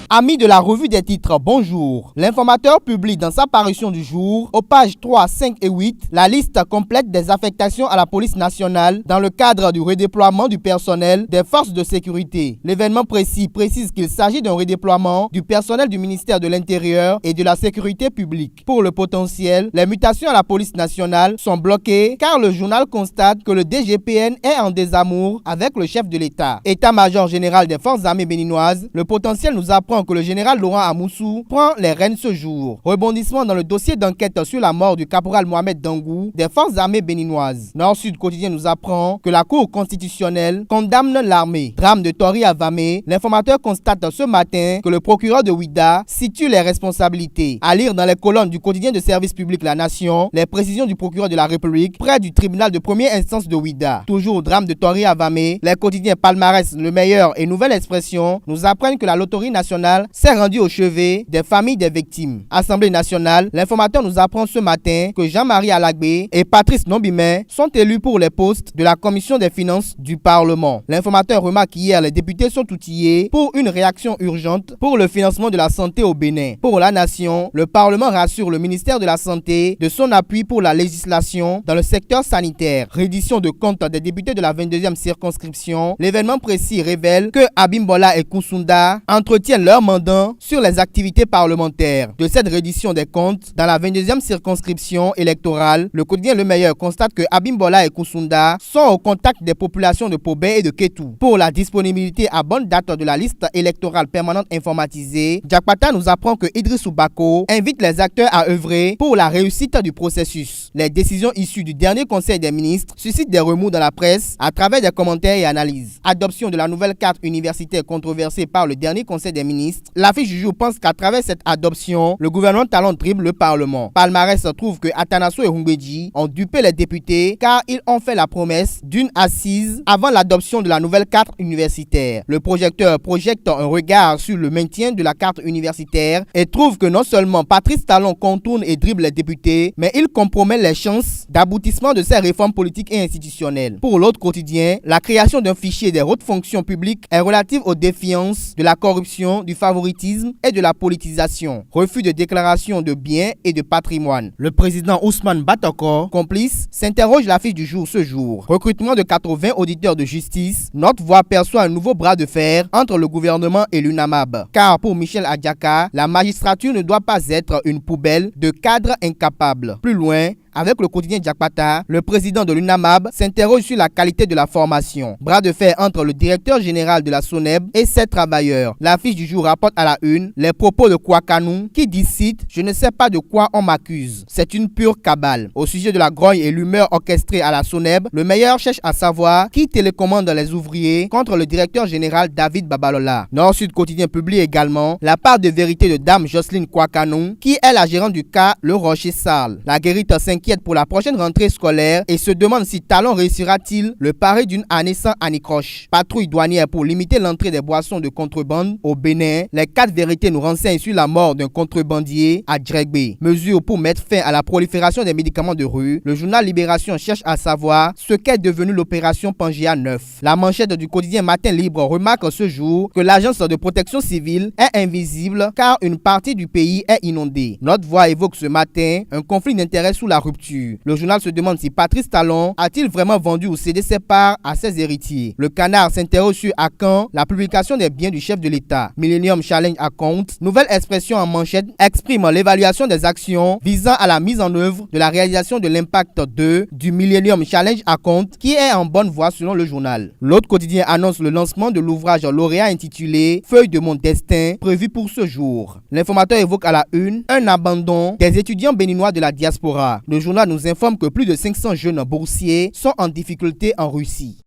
Amis de la revue des titres, bonjour. L'informateur publie dans sa parution du jour, aux pages 3, 5 et 8, la liste complète des affectations à la police nationale dans le cadre du redéploiement du personnel des forces de sécurité. L'événement précis précise qu'il s'agit d'un redéploiement du personnel du ministère de l'Intérieur et de la Sécurité publique. Pour le potentiel, les mutations à la police nationale sont bloquées car le journal constate que le DGPN est en désamour avec le chef de l'État. État-major général des forces armées béninoises, le potentiel nous apprend que le général Laurent Amoussou prend les rênes ce jour. Rebondissement dans le dossier d'enquête sur la mort du caporal Mohamed Dangou des forces armées béninoises. Nord-Sud quotidien nous apprend que la Cour constitutionnelle condamne l'armée. Drame de Tori à Vamé, l'informateur constate ce matin que le procureur de Ouidah situe les responsabilités. À lire dans les colonnes du quotidien de service public La Nation, les précisions du procureur de la République près du tribunal de première instance de Ouidah. Toujours drame de Tori à Vamé, les quotidiens Palmarès, Le Meilleur et Nouvelle Expression nous apprennent que la loterie nationale s'est rendue au chevet des familles des victimes. Assemblée nationale, l'informateur nous apprend ce matin que Jean-Marie Alagbé et Patrice Nombimé sont élus pour les postes de la commission des finances du Parlement. L'informateur remarque qu'hier les députés sont outillés pour une réaction urgente pour le financement de la santé au Bénin. Pour La Nation, le Parlement rassure le ministère de la Santé de son appui pour la législation dans le secteur sanitaire. Reddition de compte des députés de la 22e circonscription, l'événement précis révèle que Abimbola et Koussounda entretiennent leur mandat sur les activités parlementaires. De cette reddition des comptes, dans la 22e circonscription électorale, le quotidien Le Meilleur constate que Abimbola et Koussounda sont au contact des populations de Pobé et de Kétou. Pour la disponibilité à bonne date de la liste électorale permanente informatisée, Jakpata nous apprend que Idrissou Bako invite les acteurs à œuvrer pour la réussite du processus. Les décisions issues du dernier Conseil des ministres suscitent des remous dans la presse à travers des commentaires et analyses. Adoption de la nouvelle carte universitaire controversée par le dernier Conseil des ministres, l'affiche du jour pense qu'à travers cette adoption, le gouvernement talon dribble le Parlement. Palmarès trouve que Atanasso et Humbedji ont dupé les députés car ils ont fait la promesse d'une assise avant l'adoption de la nouvelle carte universitaire. Le projecteur projette un regard sur le maintien de la carte universitaire et trouve que non seulement Patrice Talon contourne et dribble les députés, mais il compromet les chances d'aboutissement de ces réformes politiques et institutionnelles. Pour l'autre quotidien, la création d'un fichier des hautes fonctions publiques est relative aux défiances de la corruption, du favoritisme et de la politisation. Refus de déclaration de biens et de patrimoine. Le président Ousmane Batoko, complice, s'interroge l'affiche du jour ce jour. Recrutement de 80 auditeurs de justice. Notre voix perçoit un nouveau bras de fer entre le gouvernement et l'UNAMAB. Car pour Michel Adjaka, la magistrature ne doit pas être une poubelle de cadres incapables. Plus loin, avec le quotidien Jakpata, le président de l'UNAMAB s'interroge sur la qualité de la formation. Bras de fer entre le directeur général de la SONEB et ses travailleurs. L'affiche du jour rapporte à la une les propos de Kouakanou qui dit cite « Je ne sais pas de quoi on m'accuse. C'est une pure cabale ». Au sujet de la grogne et l'humeur orchestrée à la SONEB, le meilleur cherche à savoir qui télécommande les ouvriers contre le directeur général David Babalola. Nord-Sud quotidien publie également la part de vérité de Dame Jocelyne Kouakanou qui est la gérante du cas Le Rocher-Sarl. La guérite s'inquiète pour la prochaine rentrée scolaire et se demande si Talon réussira-t-il le pari d'une année sans anicroche. Patrouille douanière pour limiter l'entrée des boissons de contrebande au Bénin. Les 4 vérités nous renseignent sur la mort d'un contrebandier à Djegbé. Mesures pour mettre fin à la prolifération des médicaments de rue. Le journal Libération cherche à savoir ce qu'est devenu l'opération Pangea 9. La manchette du quotidien Matin Libre remarque ce jour que l'agence de protection civile est invisible car une partie du pays est inondée. Notre voix évoque ce matin un conflit d'intérêts sous la rupture. Le journal se demande si Patrice Talon a-t-il vraiment vendu ou cédé ses parts à ses héritiers. Le Canard s'interroge sur à quand la publication des biens du chef de l'État. Millennium Challenge Account, nouvelle expression en manchette, exprime l'évaluation des actions visant à la mise en œuvre de la réalisation de l'impact 2 du Millennium Challenge Account qui est en bonne voie selon le journal. L'autre quotidien annonce le lancement de l'ouvrage lauréat intitulé Feuille de mon destin prévu pour ce jour. L'informateur évoque à la une un abandon des étudiants béninois de la diaspora. Le journal nous informe que plus de 500 jeunes boursiers sont en difficulté en Russie.